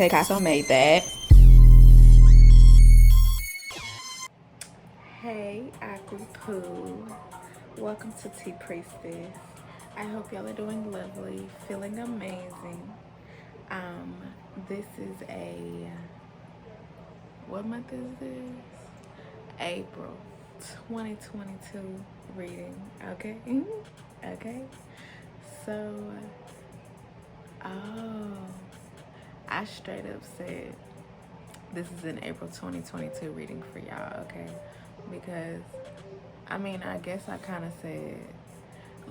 Taycasso made that. Hey, Aquapoo. Welcome to Tea Priestess. I hope y'all are doing lovely, feeling amazing. This is what month is this? April 2022 reading, okay? Okay. So, I straight up said this is an April 2022 reading for y'all, okay? Because, I guess I kind of said,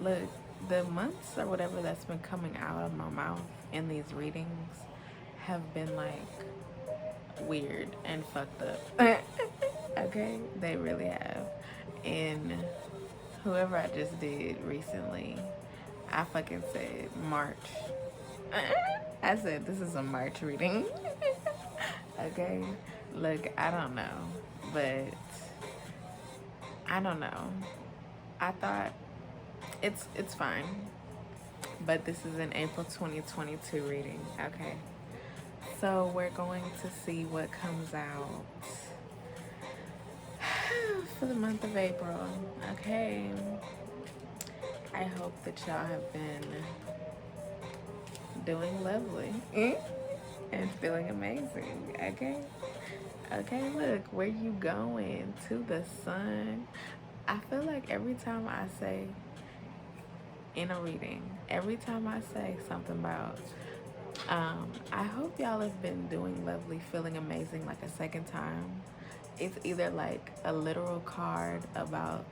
look, the months or whatever that's been coming out of my mouth in these readings have been like weird and fucked up. Okay? They really have. And whoever I just did recently, I fucking said March. I said this is a March reading. Okay? Look, I don't know. But I don't know. I thought it's fine. But this is an April 2022 reading. Okay. So we're going to see what comes out for the month of April. Okay. I hope that y'all have been doing lovely and feeling amazing. Okay. Okay, look, where you going? To the sun. I feel like every time I say in a reading, every time I say something about I hope y'all have been doing lovely, feeling amazing like a second time. It's either like a literal card about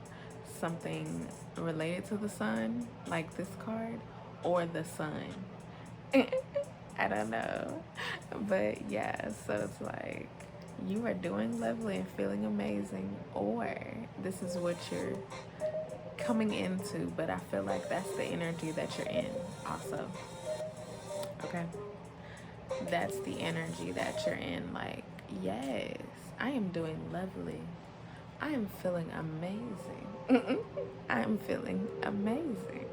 something related to the sun, like this card, or the sun. I don't know. But yeah, so it's like you are doing lovely and feeling amazing, or this is what you're coming into, but I feel like that's the energy that you're in also. Okay? That's the energy that you're in. Like, yes, I am doing lovely. I am feeling amazing. I am feeling amazing.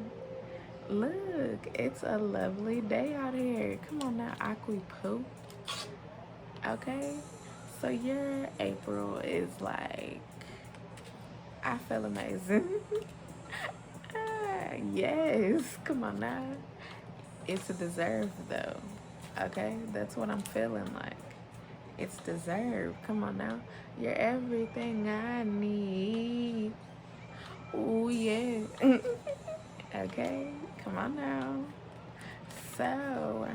Look, it's a lovely day out here. Come on now, Aqua Poo. Okay? So your April is like, I feel amazing. Yes, come on now. It's deserved though. Okay? That's what I'm feeling like. It's deserved. Come on now. You're everything I need. Ooh, yeah. Okay? Come on now. So,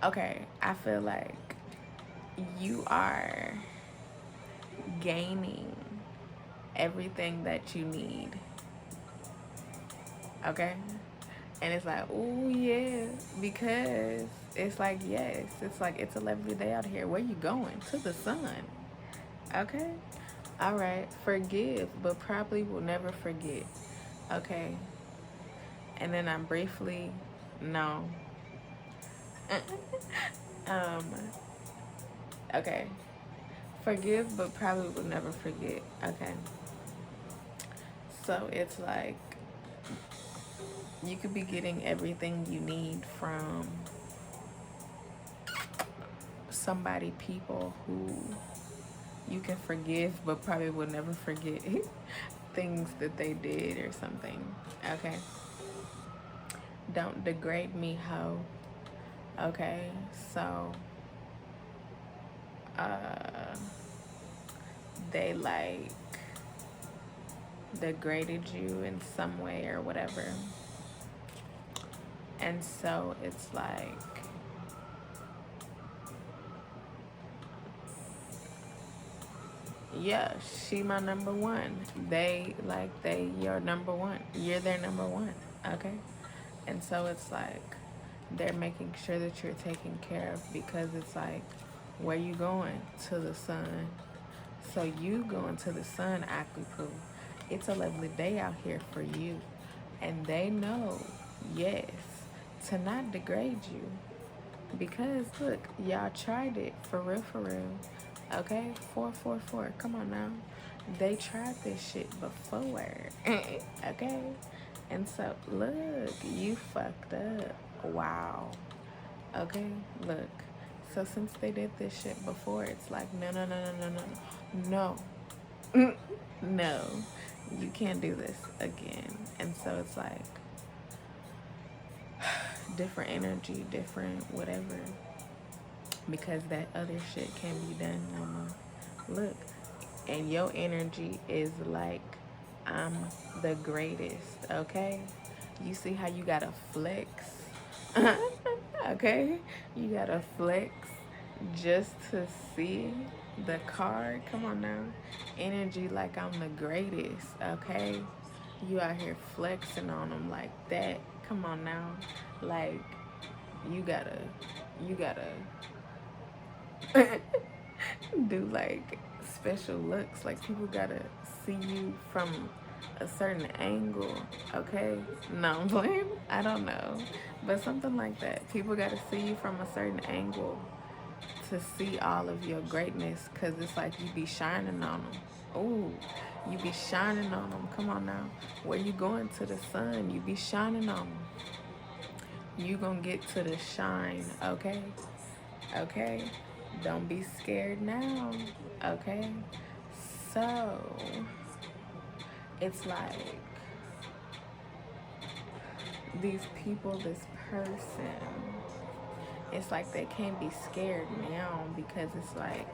okay, I feel like you are gaining everything that you need. Okay? And it's like, ooh, yeah. Because it's like, yes. It's like, it's a lovely day out here. Where you going? To the sun. Okay? All right. Forgive, but probably will never forget. Okay? And then I'm briefly, no. Okay. Forgive, but probably will never forget. Okay. So it's like you could be getting everything you need from somebody, people who you can forgive, but probably will never forget things that they did or something. Okay. Don't degrade me, ho. Okay. So, they like degraded you in some way or whatever. And so it's like, yeah, she my number one. They your number one. You're their number one. Okay? And so it's like they're making sure that you're taken care of, because it's like, where you going? To the sun. So you going to the sun, Aquapoo. It's a lovely day out here for you. And they know, yes, to not degrade you. Because look, y'all tried it for real, for real. Okay? 444. Come on now. They tried this shit before. Okay? And so look, you fucked up. Wow. Okay, look. So since they did this shit before, it's like, no, no, no, no, no, no, no. No, you can't do this again. And so it's like different energy, different whatever, because that other shit can't be done no more. Look, and your energy is like, I'm the greatest, okay? You see how you gotta flex? Okay? You gotta flex just to see the card. Come on now. Energy like I'm the greatest, okay? You out here flexing on them like that. Come on now. Like, you gotta do like special looks. Like, people gotta see you from a certain angle, okay? No, I'm playing. I don't know, but something like that. People gotta see you from a certain angle to see all of your greatness, because it's like you be shining on them. Ooh, you be shining on them. Come on now. Where you going to the sun, you be shining on them. You gonna get to the shine, okay? Okay? Don't be scared now, okay? So, it's like these people, this person, it's like they can't be scared now, because it's like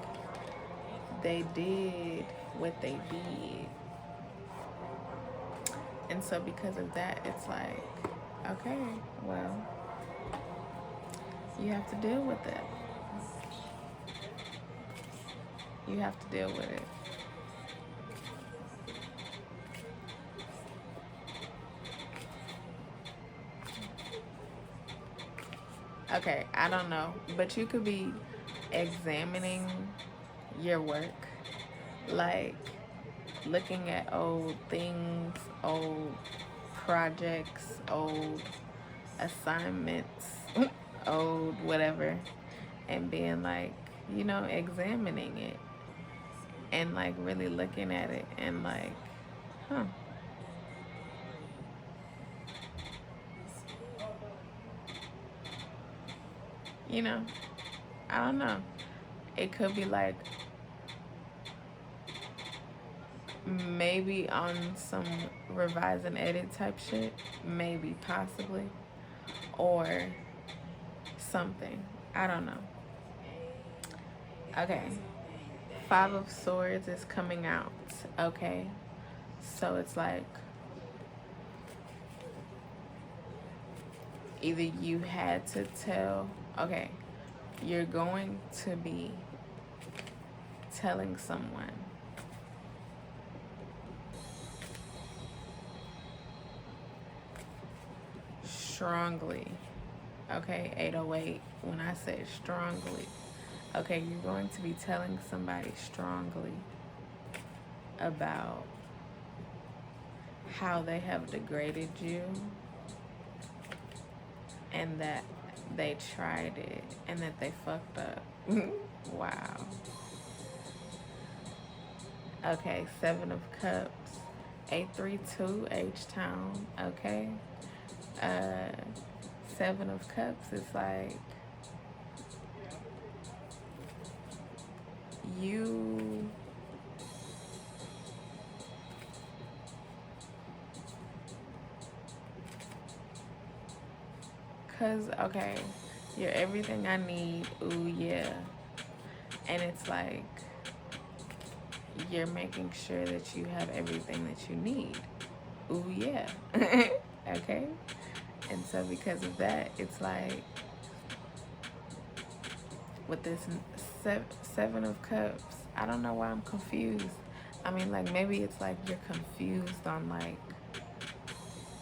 they did what they did. And so because of that, it's like, okay, well, you have to deal with it. You have to deal with it. Okay, I don't know, but you could be examining your work, like looking at old things, old projects, old assignments, old whatever, and being like, you know, examining it and like really looking at it and like, huh. You know, I don't know. It could be like maybe on some revise and edit type shit, maybe, possibly, or something. I don't know. Okay, 5 of Swords is coming out, okay? So it's like either you had to tell, okay, you're going to be telling someone strongly, okay? 808, when I say strongly, okay, you're going to be telling somebody strongly about how they have degraded you and that they tried it and that they fucked up. Wow. Okay, 7 of Cups, 832 H-Town, okay? 7 of Cups is like you cause okay, you're everything I need, ooh yeah. And it's like you're making sure that you have everything that you need. Ooh yeah. Okay? And so because of that, it's like with this 7 of Cups, I don't know why I'm confused. I mean, like, maybe it's like you're confused on like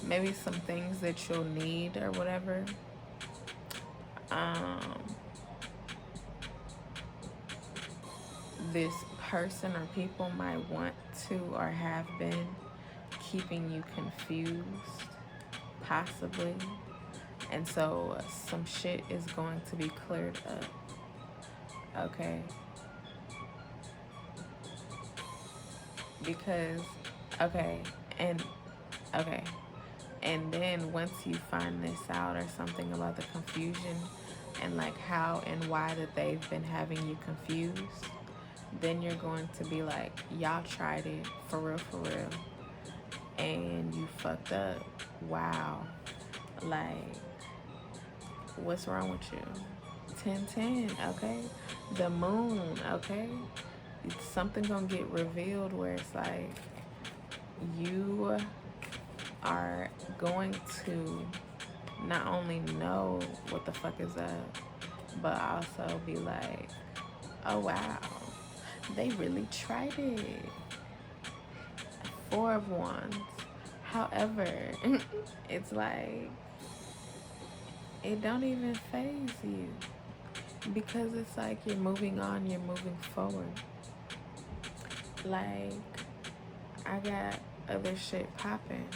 maybe some things that you'll need or whatever. This person or people might want to or have been keeping you confused, possibly. And so some shit is going to be cleared up, okay? Because, okay, and then once you find this out or something about the confusion, and like how and why that they've been having you confused, then you're going to be like, y'all tried it for real, and you fucked up. Wow. Like, what's wrong with you? 10-10, okay? The moon, okay? It's something gonna get revealed where it's like you are going to not only know what the fuck is up, but also be like, oh wow, they really tried it. 4 of Wands. However, it's like, it don't even faze you, because it's like you're moving on, you're moving forward. Like, I got other shit popping.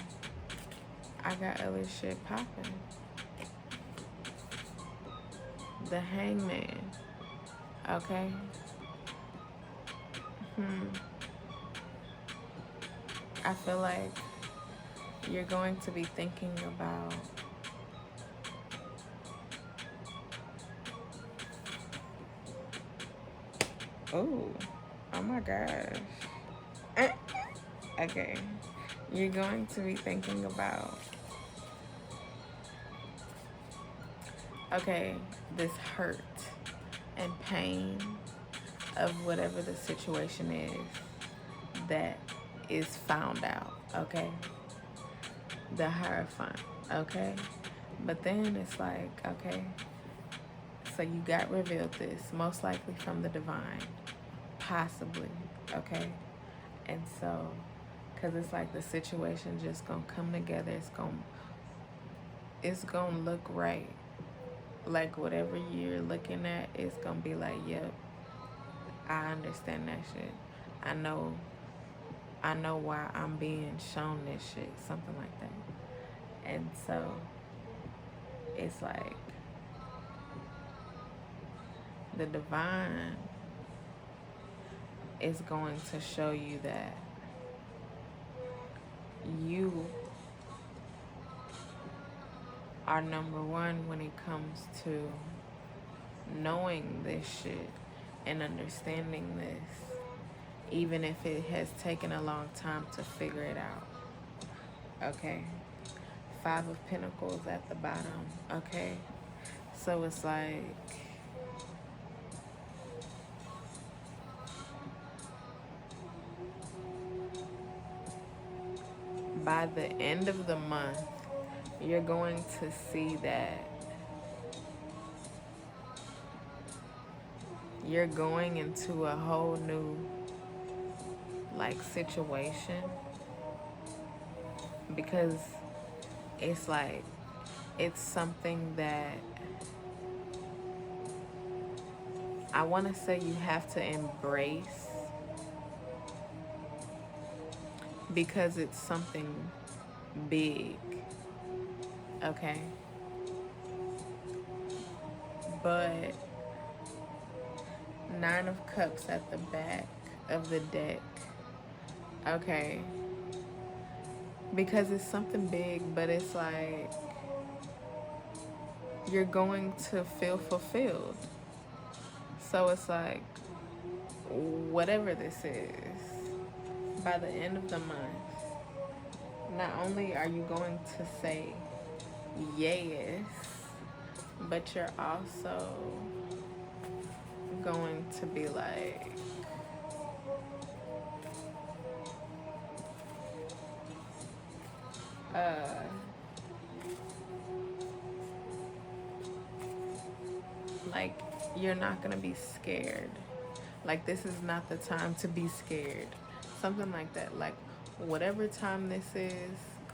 The Hangman, okay? I feel like you're going to be thinking about oh my gosh. Okay. You're going to be thinking about, okay, this hurt and pain of whatever the situation is that is found out, okay? The Hierophant, okay? But then it's like, okay, so you got revealed this, most likely from the divine, possibly, okay? And so, because it's like the situation just gonna come together, it's gonna look right. Like whatever you're looking at, it's gonna be like, yep, I understand that shit. I know why I'm being shown this shit, something like that. And so it's like the divine is going to show you that you are number one when it comes to knowing this shit and understanding this, even if it has taken a long time to figure it out, okay? 5 of Pentacles at the bottom, okay? So it's like, by the end of the month, you're going to see that you're going into a whole new, like, situation, because it's like, it's something that I want to say you have to embrace, because it's something big, okay? But 9 of Cups at the back of the deck, okay? Because it's something big, but it's like you're going to feel fulfilled. So it's like, whatever this is, by the end of the month, not only are you going to say yes, but you're also going to be like you're not gonna be scared. Like, this is not the time to be scared. Something like that. Like, whatever time this is,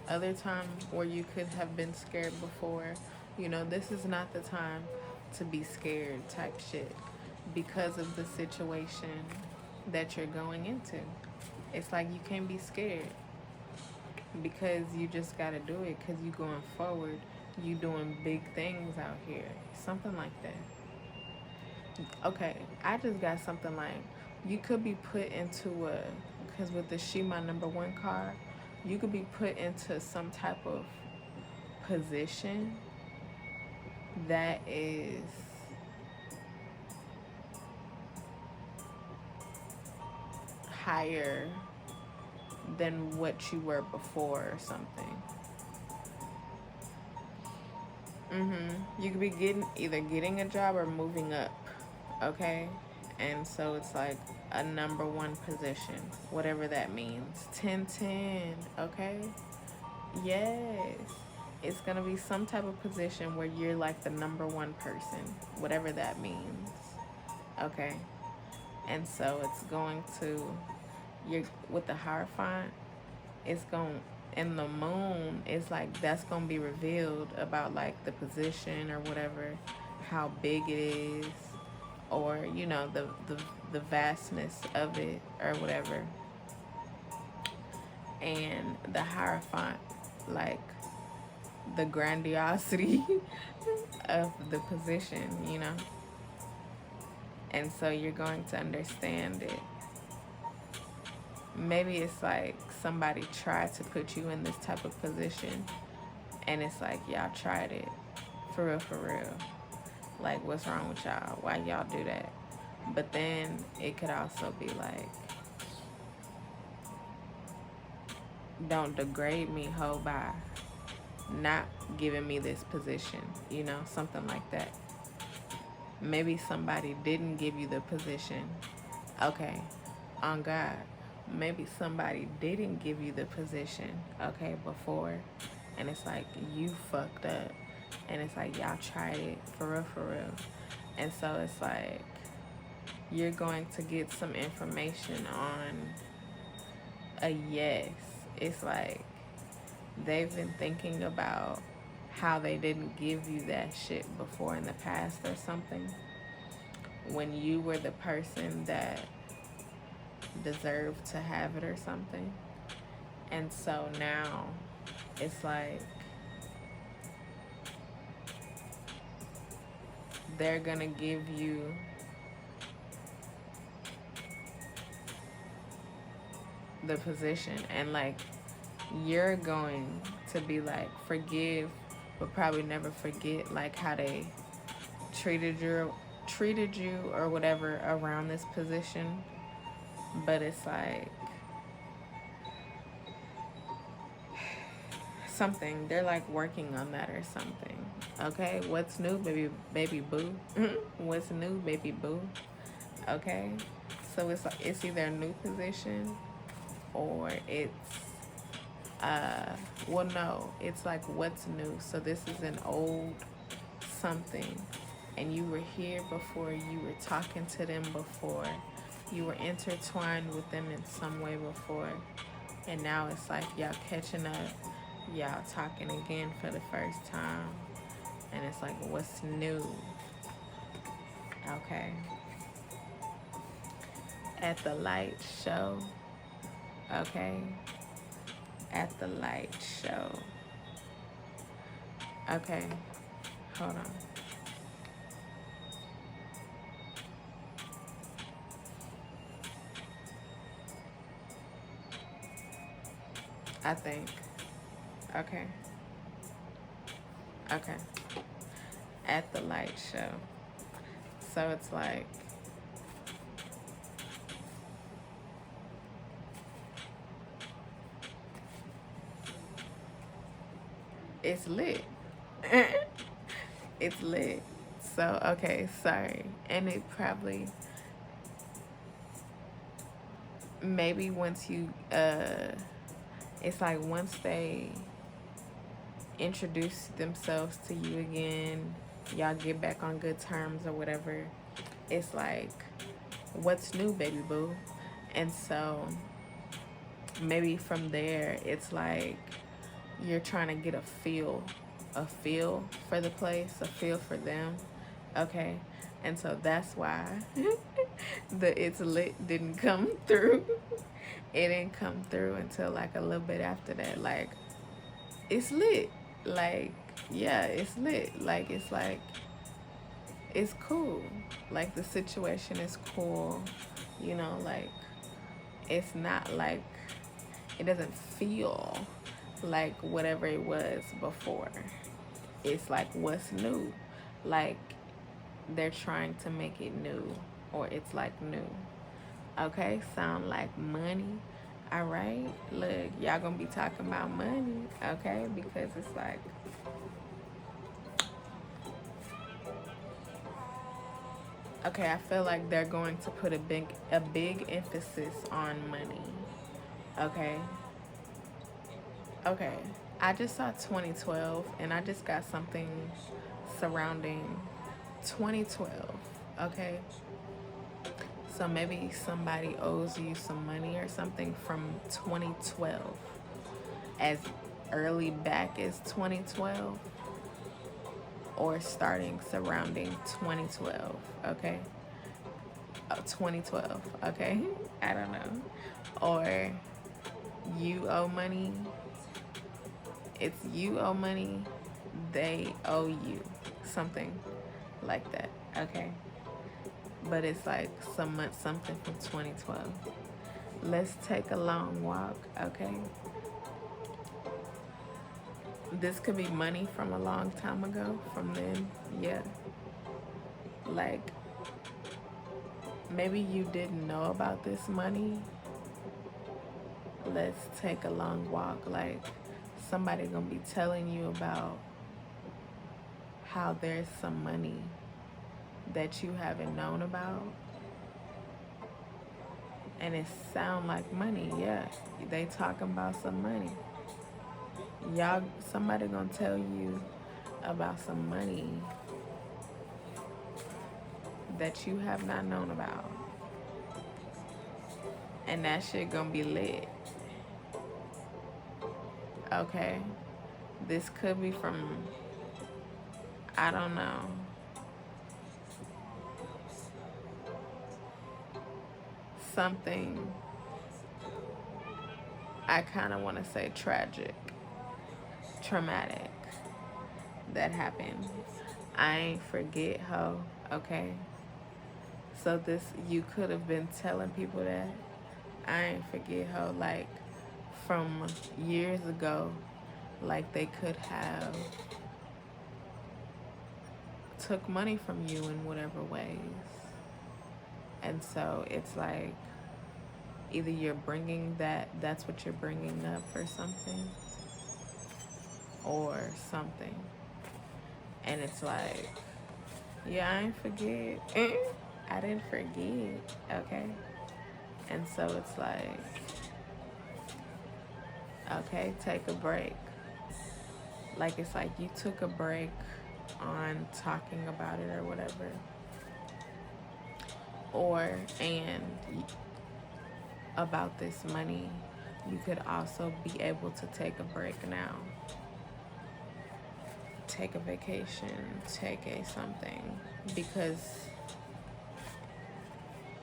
other time where you could have been scared before, you know, this is not the time to be scared type shit, because of the situation that you're going into. It's like you can't be scared, because you just gotta do it, because you going forward, you doing big things out here, something like that. Okay, I just got something like, you could be put into because with the She My Number One card, you could be put into some type of position that is higher than what you were before or something. You could be either getting a job or moving up, okay? And so it's like a number one position, whatever that means. 10-10, okay? Yes. It's going to be some type of position where you're like the number one person, whatever that means, okay? And so it's going to, you're with the Hierophant, it's going, in the moon, it's like that's going to be revealed about like the position or whatever, how big it is, or you know, the vastness of it or whatever. And the Hierophant, like the grandiosity of the position, you know. And so you're going to understand it. Maybe it's like somebody tried to put you in this type of position, and it's like y'all tried it, for real. Like, what's wrong with y'all? Why y'all do that? But then it could also be like, don't degrade me, ho, by not giving me this position, you know, something like that. Maybe somebody didn't give you the position. Okay, on God. Maybe somebody didn't give you the position, okay, before, and it's like you fucked up, and it's like y'all tried it, for real. And so it's like you're going to get some information on a yes. It's like they've been thinking about how they didn't give you that shit before in the past or something, when you were the person that deserved to have it or something. And so now it's like they're gonna give you the position, and like you're going to be like, forgive but probably never forget like how they treated you or whatever around this position. But it's like something, they're like working on that or something, okay? What's new, baby boo? What's new, baby boo? Okay, so it's like, it's either a new position or it's well, no, it's like what's new. So this is an old something, and you were here before, you were talking to them before, you were intertwined with them in some way before, and now it's like y'all catching up, y'all talking again for the first time, and it's like, what's new? Okay. At the light show, okay? At the light show. Okay, hold on. I think. Okay. Okay. At the light show. So it's like, it's lit. It's lit. So, okay, sorry. And it probably, maybe once you, it's like once they introduce themselves to you again, y'all get back on good terms or whatever, it's like, what's new, baby boo? And so maybe from there, it's like you're trying to get a feel for the place, a feel for them, okay? And so that's why the it's lit didn't come through. It didn't come through until like a little bit after that. Like, it's lit. Like, yeah, it's lit. Like, it's cool. Like, the situation is cool. You know, like, it's not like, it doesn't feel like whatever it was before. It's like, what's new? Like, they're trying to make it new, or it's like new. Okay, sound like money. All right, look, y'all gonna be talking about money, okay? Because it's like, okay, I feel like they're going to put a big emphasis on money. Okay. Okay. I just saw 2012 and I just got something surrounding 2012. Okay. So maybe somebody owes you some money or something from 2012, as early back as 2012, or starting surrounding 2012. Okay. Oh, 2012. Okay. I don't know. Or you owe money. It's you owe money, they owe you. Something like that. Okay. But it's like something from 2012. Let's take a long walk, okay? This could be money from a long time ago, from then, yeah. Like, maybe you didn't know about this money. Let's take a long walk. Like, somebody gonna be telling you about how there's some money that you haven't known about. And it sound like money, yeah. They talking about some money. Y'all, somebody gonna tell you about some money that you have not known about. And that shit gonna be lit. Okay. This could be from, I don't know, something, I kind of want to say tragic, traumatic, that happened. I ain't forget, ho, okay? So this, you could have been telling people that. I ain't forget, ho, like, from years ago, like they could have took money from you in whatever ways. And so it's like, either you're bringing that's what you're bringing up for something, or something. And it's like, yeah, I ain't forget. I didn't forget, okay? And so it's like, okay, take a break. Like, it's like you took a break on talking about it or whatever. And about this money, you could also be able to take a break now. Take a vacation, take a something, because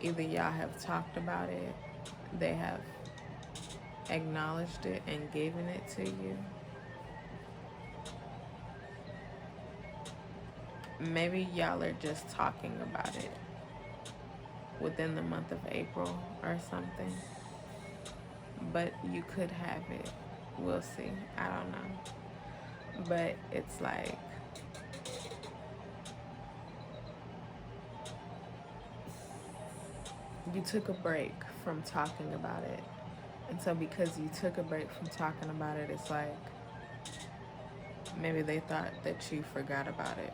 either y'all have talked about it, they have acknowledged it and given it to you. Maybe y'all are just talking about it within the month of April or something. But you could have it. We'll see. I don't know. But it's like, you took a break from talking about it. And so because you took a break from talking about it, it's like, maybe they thought that you forgot about it.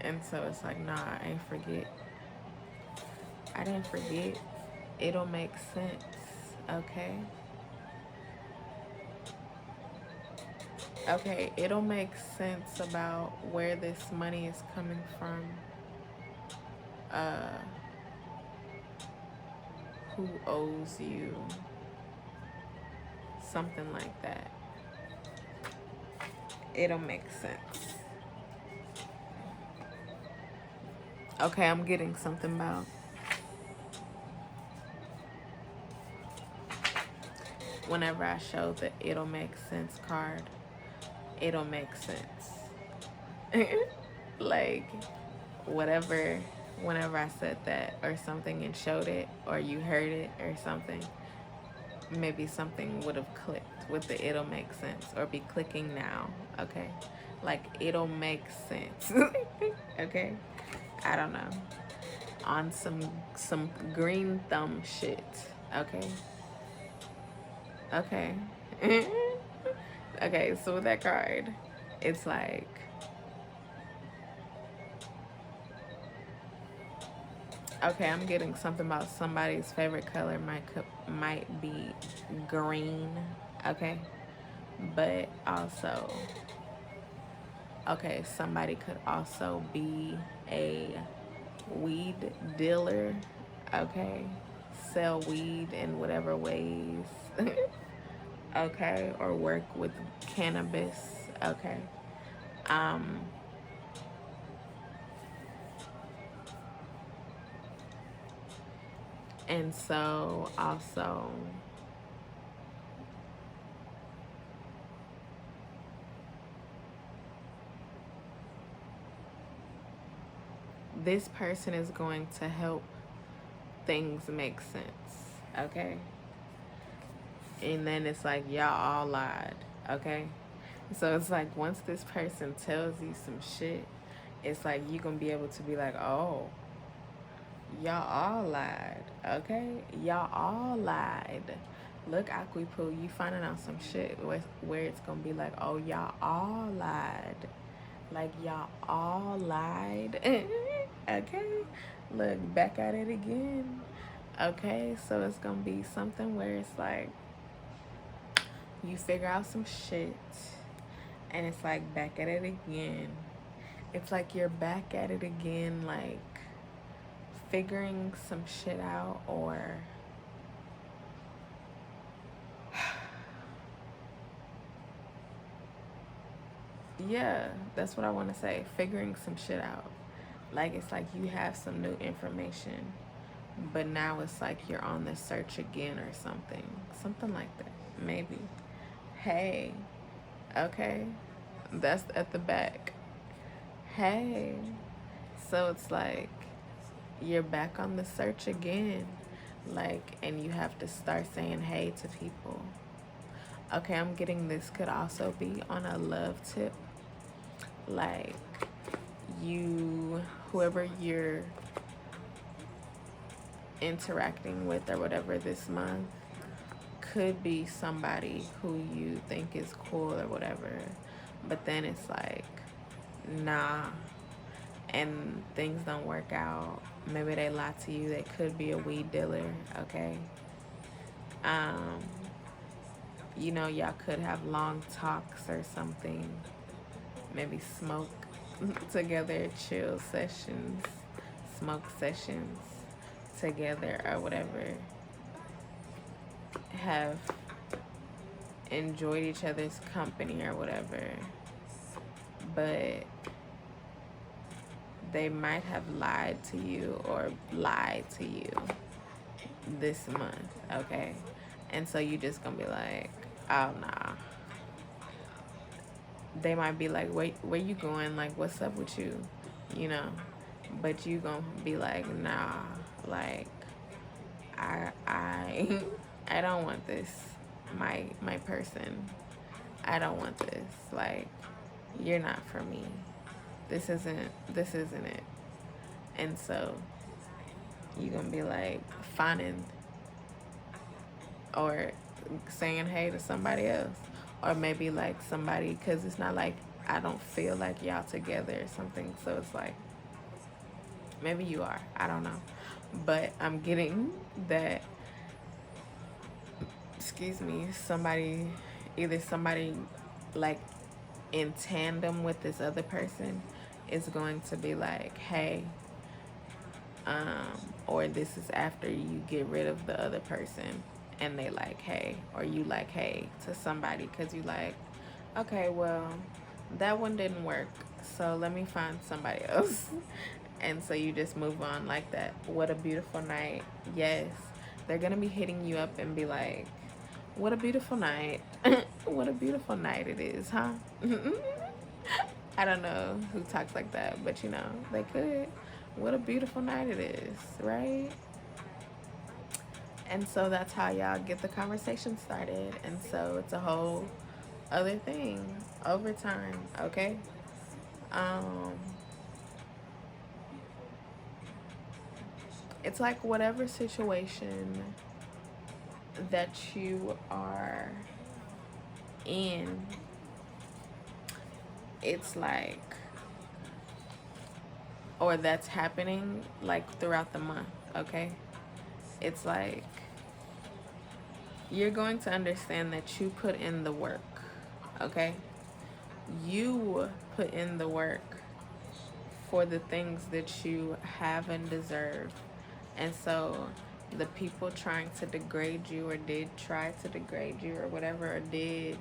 And so it's like, nah, I ain't forget. I didn't forget. It'll make sense, okay? Okay, it'll make sense about where this money is coming from. Who owes you, something like that. It'll make sense. Okay, I'm getting something about, whenever I show the it'll make sense card, it'll make sense. Like, whatever, whenever I said that or something and showed it, or you heard it or something, maybe something would have clicked with the it'll make sense, or be clicking now, okay? Like, it'll make sense. Okay? I don't know. on some green thumb shit. Okay. Okay. Okay, so with that card, it's like, okay, I'm getting something about somebody's favorite color might be green, okay? But also, okay, somebody could also be a weed dealer, okay? Sell weed in whatever ways, okay? Or work with cannabis, okay? Um, and so also, this person is going to help things make sense, okay? And then it's like, y'all all lied, okay? So it's like, once this person tells you some shit, it's like you gonna be able to be like, oh, y'all all lied, okay? Y'all all lied. Look, AYYYEE, you finding out some shit where it's gonna be like, oh, y'all all lied. Like, y'all all lied. Okay? Look, back at it again. Okay? So it's gonna be something where it's like, you figure out some shit, and it's like, back at it again. It's like you're back at it again, like, figuring some shit out, or yeah, that's what I want to say. Figuring some shit out. Like, it's like you have some new information, but now it's like you're on the search again or something. Something like that. Maybe. Hey. Okay. That's at the back. Hey. So it's like you're back on the search again. Like, and you have to start saying hey to people. Okay, I'm getting this could also be on a love tip. Like, whoever you're interacting with or whatever this month could be somebody who you think is cool or whatever, but then it's like, nah, and things don't work out. Maybe they lie to you. They could be a weed dealer, okay? You know, y'all could have long talks or something. Maybe smoke together, chill sessions, smoke sessions together or whatever. Have enjoyed each other's company or whatever. But they might have lied to you or lied to you this month, okay? And so you just gonna be like, oh, nah. They might be like, wait, where you going? Like, what's up with you? You know? But you gonna be like, nah, like, I I don't want this. My person. I don't want this. Like, you're not for me. This isn't it. And so you gonna be like finding or saying hey to somebody else, or maybe like somebody, because it's not like I don't feel like y'all together or something. So it's like, maybe you are, I don't know, but I'm getting that, excuse me, either somebody like in tandem with this other person is going to be like, hey, or this is after you get rid of the other person and they like hey, or you like hey to somebody because you like, okay, well, that one didn't work, so let me find somebody else. And so you just move on like that. What a beautiful night. Yes, they're gonna be hitting you up and be like, what a beautiful night. What a beautiful night it is, huh? I don't know who talks like that, but you know, they could. What a beautiful night it is, right? And so that's how y'all get the conversation started. And so it's a whole other thing over time, okay? Um, it's like whatever situation that you are in, it's like, or that's happening like throughout the month, okay? It's like you're going to understand that you put in the work, okay? You put in the work for the things that you have and deserve. And so the people trying to degrade you or did try to degrade you or whatever, or did,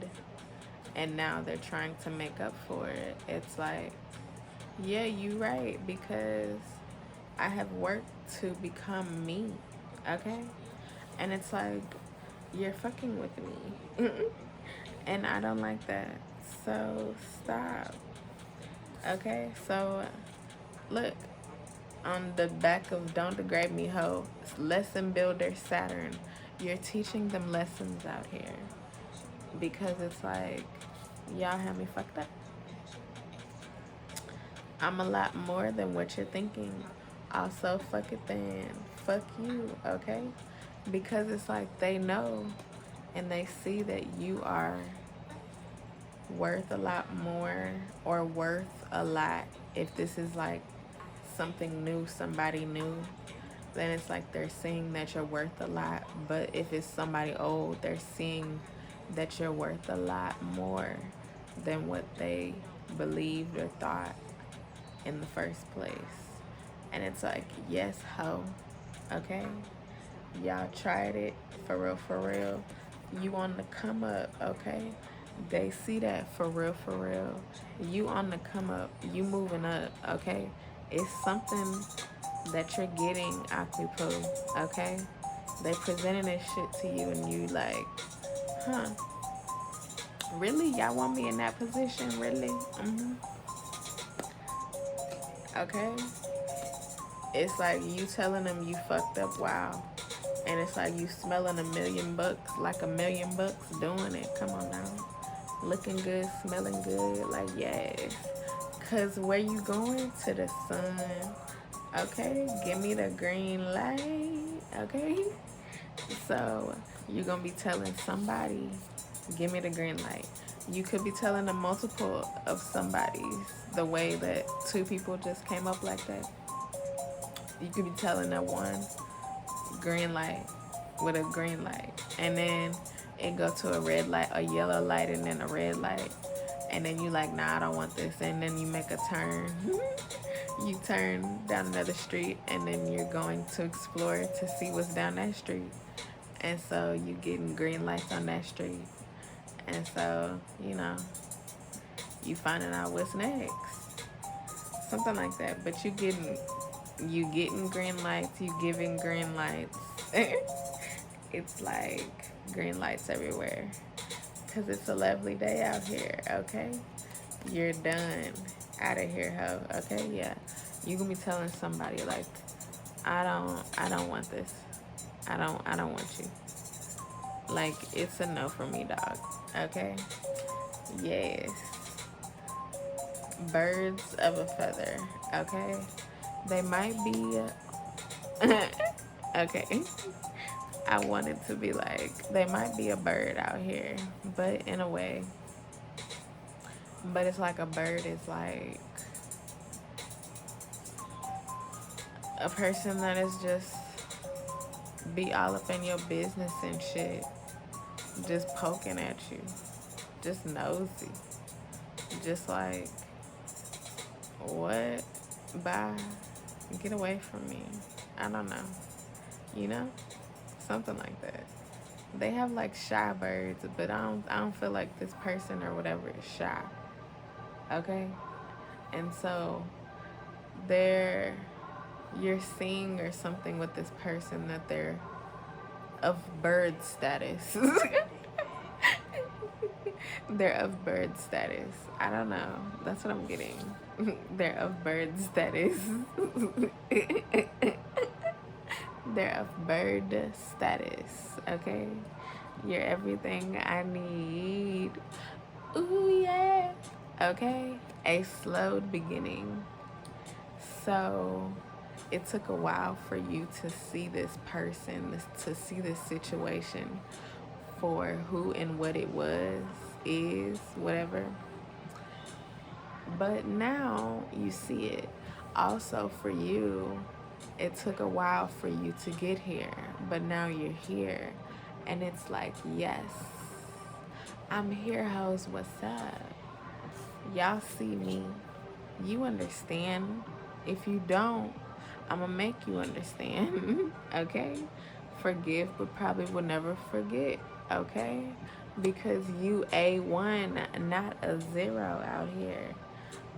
and now they're trying to make up for it. It's like, yeah, you right, because I have worked to become me, okay? And it's like, you're fucking with me. And I don't like that. So stop. Okay? So look, on the back of Don't Degrade Me Ho, Lesson Builder Saturn, you're teaching them lessons out here. Because it's like, y'all have me fucked up. I'm a lot more than what you're thinking. Also, fuck it then. Fuck you, okay? Because it's like they know and they see that you are worth a lot more, or worth a lot. If this is like something new, somebody new, then it's like they're seeing that you're worth a lot. But if it's somebody old, they're seeing that you're worth a lot more than what they believed or thought in the first place. And it's like, yes, ho, okay? Y'all tried it, for real, for real. You on the come up, okay? They see that, for real, for real. You on the come up, you moving up, okay? It's something that you're getting, Akwipo, okay? They presenting this shit to you and you like, huh? Really? Y'all want me in that position? Really? Okay? It's like you telling them you fucked up, wow. And it's like you smelling $1,000,000, like $1,000,000 doing it. Come on now. Looking good, smelling good, like yes. Cause where you going? To the sun. Okay, give me the green light. Okay. So you're gonna be telling somebody, give me the green light. You could be telling a multiple of somebody's, the way that two people just came up like that. You could be telling that one green light with a green light, and then it go to a red light, a yellow light, and then a red light, and then you like, nah, I don't want this, and then you make a turn. You turn down another street, and then you're going to explore to see what's down that street. And so you getting green lights on that street, and so you finding out what's next, something like that. But you getting green lights, you giving green lights. It's like green lights everywhere, because it's a lovely day out here, okay? You're done. Out of here, ho. Okay, yeah. You gonna be telling somebody like, I don't want this. I don't want you. Like, it's a no for me, dog. Okay? Yes. Birds of a feather, okay? They might be okay. I wanted to be like, they might be a bird out here, but in a way. But it's like a bird is like a person that is just be all up in your business and shit, just poking at you, just nosy, just like, what? Bye. Get away from me. I don't know. Something like that. They have like shy birds, but I don't feel like this person or whatever is shy. Okay? And so you're seeing or something with this person that they're of bird status. They're of bird status. I don't know. That's what I'm getting. They're of bird status. They're of bird status, okay? You're everything I need. Ooh, yeah. Okay? A slowed beginning. So, it took a while for you to see this person, to see this situation for who and what it was, is, whatever. But now you see it. Also, for you, it took a while for you to get here, but now you're here. And it's like, yes, I'm here, hoes. What's up? Y'all see me. You understand. If you don't, I'm gonna make you understand. Okay? Forgive, but probably will never forget. Okay? Because you A1, not a 0 out here.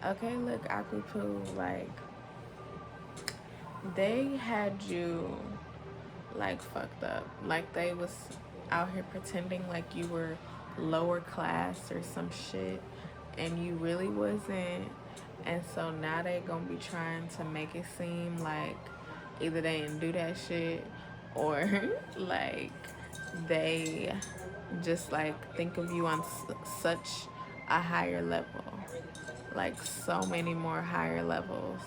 Okay, look, Akupu, like, they had you, like, fucked up. Like, they was out here pretending like you were lower class or some shit, and you really wasn't. And so now they gonna be trying to make it seem like either they didn't do that shit, or like they just like think of you on such a higher level, like so many more higher levels.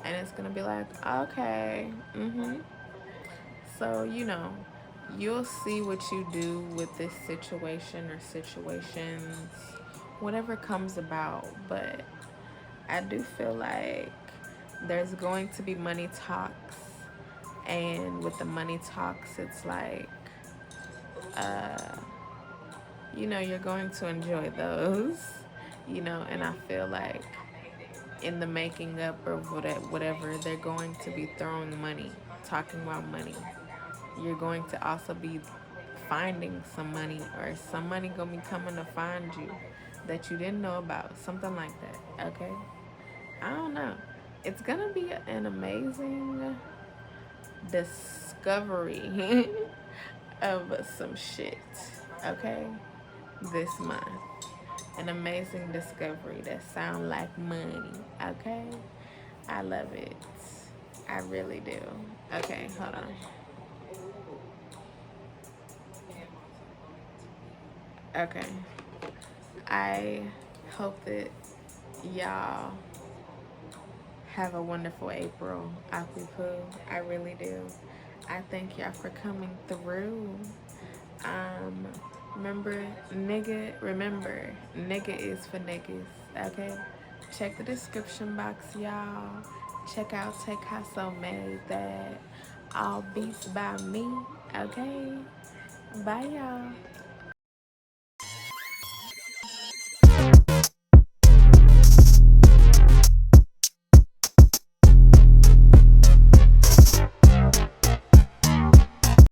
And it's gonna be like, okay, so you'll see what you do with this situation or situations, whatever comes about. But I do feel like there's going to be money talks, and with the money talks, it's like, uh, you're going to enjoy those, and I feel like in the making up or whatever, they're going to be throwing money, talking about money. You're going to also be finding some money, or some money gonna be coming to find you that you didn't know about, something like that. Okay, I don't know. It's gonna be an amazing discovery of some shit. Okay, this month, an amazing discovery that sound like money. Okay, I love it. I really do. Okay, hold on. Okay, I hope that y'all have a wonderful April, Akupu. I really do. I thank y'all for coming through. Um, remember, nigga is for niggas, okay? Check the description box, y'all. Check out Taycasso made that. All beats by me, okay? Bye, y'all.